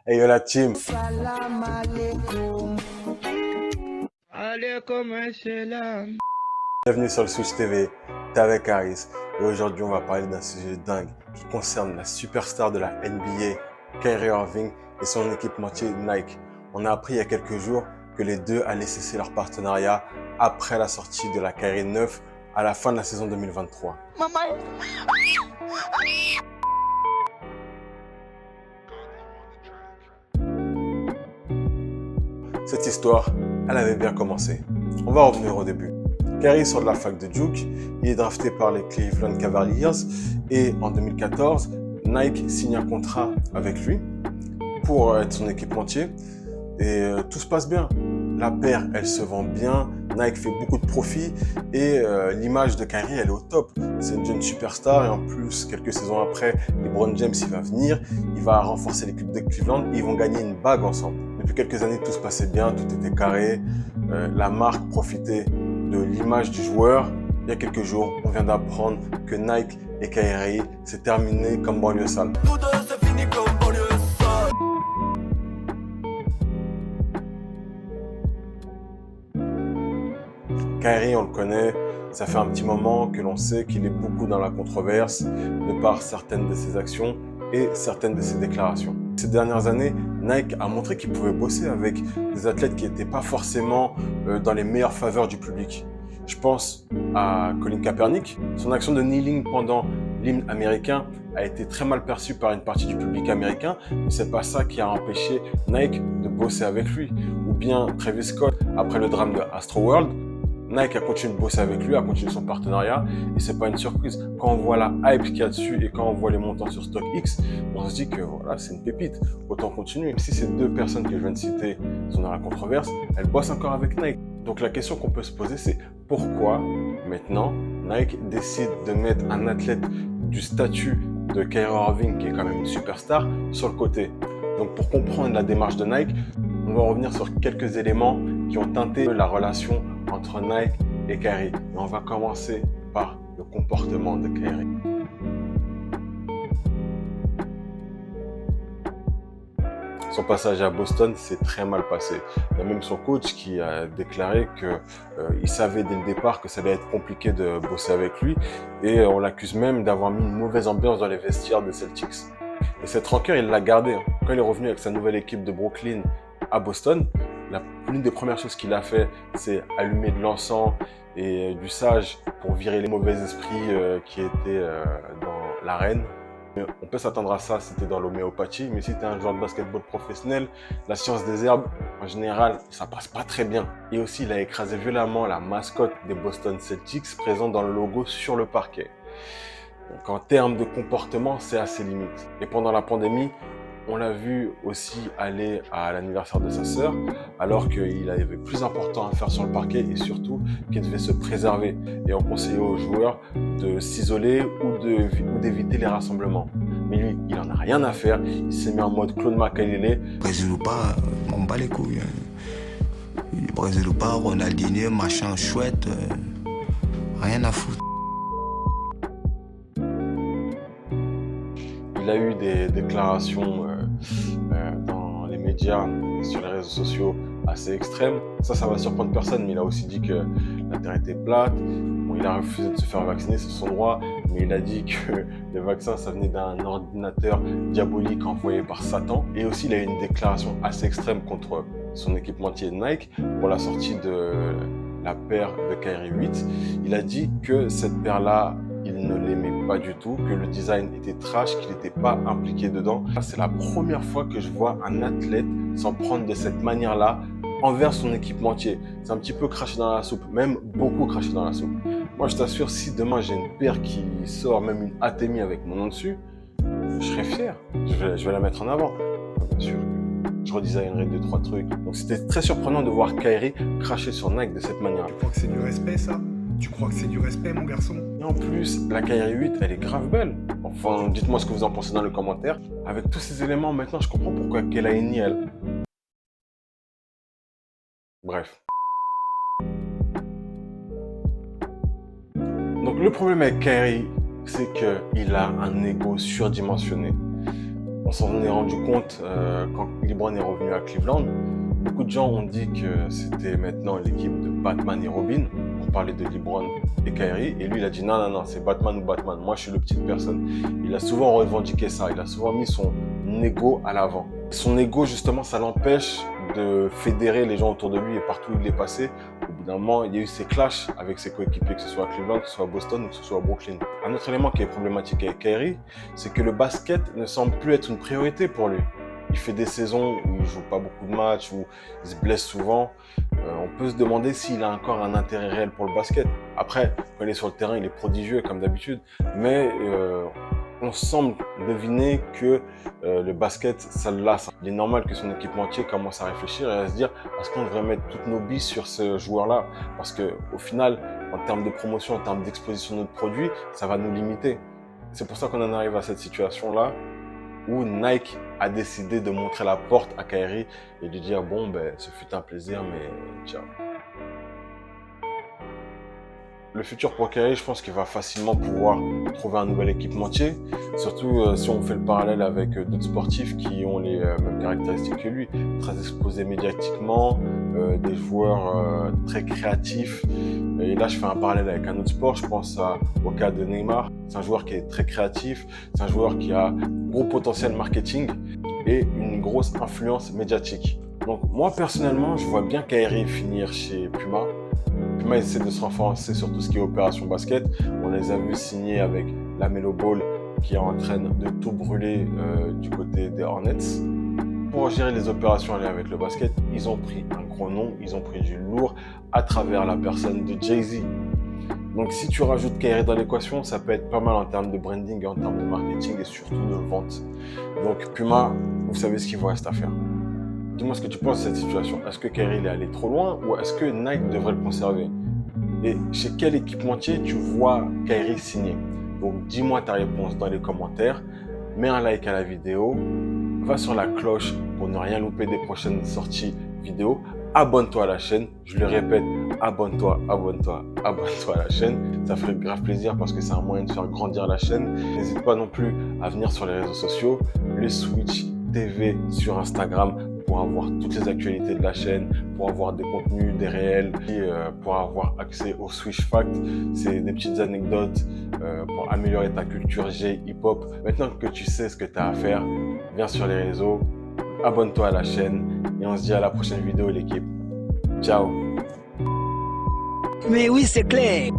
Hey yo la team, Salam alaikum. Alaikum assalam. bienvenue sur le Switch TV, t'es avec Harris. Et aujourd'hui on va parler d'un sujet dingue qui concerne la superstar de la NBA, Kyrie Irving et son équipementier Nike. On a appris il y a quelques jours que les deux allaient cesser leur partenariat après la sortie de la Kyrie 9 à la fin de la saison 2023. Maman. Cette histoire, elle avait bien commencé. On va revenir au début. Kyrie sort de la fac de Duke, il est drafté par les Cleveland Cavaliers et en 2014, Nike signe un contrat avec lui pour être son équipementier et tout se passe bien. La paire, elle se vend bien, Nike fait beaucoup de profit et l'image de Kyrie, elle est au top. C'est une jeune superstar et en plus, quelques saisons après, LeBron James, il va venir, il va renforcer l'équipe de Cleveland et ils vont gagner une bague ensemble. Depuis quelques années, tout se passait bien, tout était carré, la marque profitait de l'image du joueur. Il y a quelques jours, on vient d'apprendre que Nike et Kyrie, c'est terminé comme banlieue sale. Nous deux, c'est fini comme banlieue sale. Kyrie, on le connaît, ça fait un petit moment que l'on sait qu'il est beaucoup dans la controverse de par certaines de ses actions et certaines de ses déclarations. Ces dernières années, Nike a montré qu'il pouvait bosser avec des athlètes qui n'étaient pas forcément dans les meilleures faveurs du public. Je pense à Colin Kaepernick. Son action de kneeling pendant l'hymne américain a été très mal perçue par une partie du public américain, mais c'est pas ça qui a empêché Nike de bosser avec lui. Ou bien Travis Scott, après le drame de Astroworld, Nike a continué de bosser avec lui, a continué son partenariat et c'est pas une surprise. Quand on voit la hype qu'il y a dessus et quand on voit les montants sur StockX, on se dit que voilà, c'est une pépite. Autant continuer. Même si ces deux personnes que je viens de citer sont dans la controverse, elles bossent encore avec Nike. Donc la question qu'on peut se poser, c'est pourquoi maintenant Nike décide de mettre un athlète du statut de Kyrie Irving, qui est quand même une superstar, sur le côté. Donc pour comprendre la démarche de Nike, on va revenir sur quelques éléments qui ont teinté la relation entre Nike et Kyrie. Et on va commencer par le comportement de Kyrie. Son passage à Boston s'est très mal passé. Il y a même son coach qui a déclaré qu'il savait dès le départ que ça allait être compliqué de bosser avec lui et on l'accuse même d'avoir mis une mauvaise ambiance dans les vestiaires des Celtics. Et cette rancœur, il l'a gardée. Quand il est revenu avec sa nouvelle équipe de Brooklyn à Boston, l'une des premières choses qu'il a fait, c'est allumer de l'encens et du sage pour virer les mauvais esprits qui étaient dans l'arène. On peut s'attendre à ça si tu es dans l'homéopathie, mais si tu es un joueur de basketball professionnel, la science des herbes, en général, ça passe pas très bien. Et aussi, il a écrasé violemment la mascotte des Boston Celtics présente dans le logo sur le parquet. Donc en termes de comportement, c'est assez limite. Et pendant la pandémie, on l'a vu aussi aller à l'anniversaire de sa sœur, alors qu'il avait plus important à faire sur le parquet et surtout qu'il devait se préserver. Et on conseillait aux joueurs de s'isoler ou d'éviter les rassemblements. Mais lui, il en a rien à faire. Il s'est mis en mode Claude Makélélé. Brésil ou pas, m'en bat les couilles. Brésil ou pas, Ronaldinho, machin chouette, rien à foutre. Il a eu des déclarations dans les médias et sur les réseaux sociaux assez extrêmes. Ça va surprendre personne, mais il a aussi dit que la Terre était plate. Bon, il a refusé de se faire vacciner, c'est son droit, mais il a dit que les vaccins, ça venait d'un ordinateur diabolique envoyé par Satan. Et aussi, il a eu une déclaration assez extrême contre son équipementier Nike pour la sortie de la paire de Kyrie 8. Il a dit que cette paire-là, il ne l'aimait pas du tout, que le design était trash, qu'il n'était pas impliqué dedans. C'est la première fois que je vois un athlète s'en prendre de cette manière-là envers son équipementier. C'est un petit peu craché dans la soupe, même beaucoup craché dans la soupe. Moi, je t'assure, si demain j'ai une paire qui sort, même une Atemi avec mon nom dessus, je serais fier. Je vais la mettre en avant. Bien sûr, je redesignerai 2-3 trucs. Donc c'était très surprenant de voir Kyrie cracher sur Nike de cette manière. Tu crois que c'est du respect, ça? Tu crois que c'est du respect, mon garçon? Et en plus, la Kyrie 8, elle est grave belle. Enfin, dites-moi ce que vous en pensez dans les commentaires. Avec tous ces éléments, maintenant, je comprends pourquoi Kelaini, elle... Bref. Donc, le problème avec Kyrie, c'est qu'il a un ego surdimensionné. On s'en est rendu compte quand LeBron est revenu à Cleveland. Beaucoup de gens ont dit que c'était maintenant l'équipe de Batman et Robin, pour parler de LeBron et Kyrie. Et lui, il a dit non, c'est Batman ou Batman. Moi, je suis le petite personne. Il a souvent revendiqué ça. Il a souvent mis son ego à l'avant. Son ego, justement, ça l'empêche de fédérer les gens autour de lui et partout où il est passé. Au bout d'un moment, il y a eu ces clashs avec ses coéquipiers, que ce soit à Cleveland, que ce soit à Boston ou que ce soit à Brooklyn. Un autre élément qui est problématique avec Kyrie, c'est que le basket ne semble plus être une priorité pour lui. Il fait des saisons où il joue pas beaucoup de matchs, où il se blesse souvent. On peut se demander s'il a encore un intérêt réel pour le basket. Après, quand il est sur le terrain, il est prodigieux comme d'habitude. Mais on semble deviner que le basket, ça le lasse. Il est normal que son équipementier commence à réfléchir et à se dire est-ce qu'on devrait mettre toutes nos billes sur ce joueur-là? Parce qu'au final, en termes de promotion, en termes d'exposition de notre produit, ça va nous limiter. C'est pour ça qu'on en arrive à cette situation-là où Nike a décidé de montrer la porte à Kyrie et de dire bon, ce fut un plaisir, mais ciao. Le futur pour Kyrie, je pense qu'il va facilement pouvoir trouver un nouvel équipementier, surtout si on fait le parallèle avec d'autres sportifs qui ont les mêmes caractéristiques que lui, très exposés médiatiquement, des joueurs très créatifs. Et là, je fais un parallèle avec un autre sport, je pense au cas de Neymar. C'est un joueur qui est très créatif, c'est un joueur qui a un gros potentiel marketing et une grosse influence médiatique. Donc moi, personnellement, je vois bien Kyrie finir chez Puma. Puma essaie de se renforcer sur tout ce qui est opération basket. On les a vus signer avec la Melo Ball qui est en train de tout brûler du côté des Hornets. Pour gérer les opérations en lien avec le basket, ils ont pris un gros nom, ils ont pris du lourd à travers la personne de Jay-Z. Donc si tu rajoutes Kyrie dans l'équation, ça peut être pas mal en termes de branding, en termes de marketing et surtout de vente. Donc Puma, vous savez ce qu'il vous reste à faire. Dis-moi ce que tu penses de cette situation. Est-ce que Kyrie est allé trop loin ou est-ce que Nike devrait le conserver? Et chez quel équipementier tu vois Kyrie signer? Donc dis-moi ta réponse dans les commentaires. Mets un like à la vidéo. Va sur la cloche pour ne rien louper des prochaines sorties vidéo. Abonne-toi à la chaîne. Je le répète, abonne-toi à la chaîne. Ça ferait grave plaisir parce que c'est un moyen de faire grandir la chaîne. N'hésite pas non plus à venir sur les réseaux sociaux. Le Switch TV sur Instagram pour avoir toutes les actualités de la chaîne, pour avoir des contenus, des réels, et pour avoir accès au Switch Fact. C'est des petites anecdotes pour améliorer ta culture G hip-hop. Maintenant que tu sais ce que tu as à faire, viens sur les réseaux, abonne-toi à la chaîne et on se dit à la prochaine vidéo l'équipe. Ciao. Mais oui, c'est clair.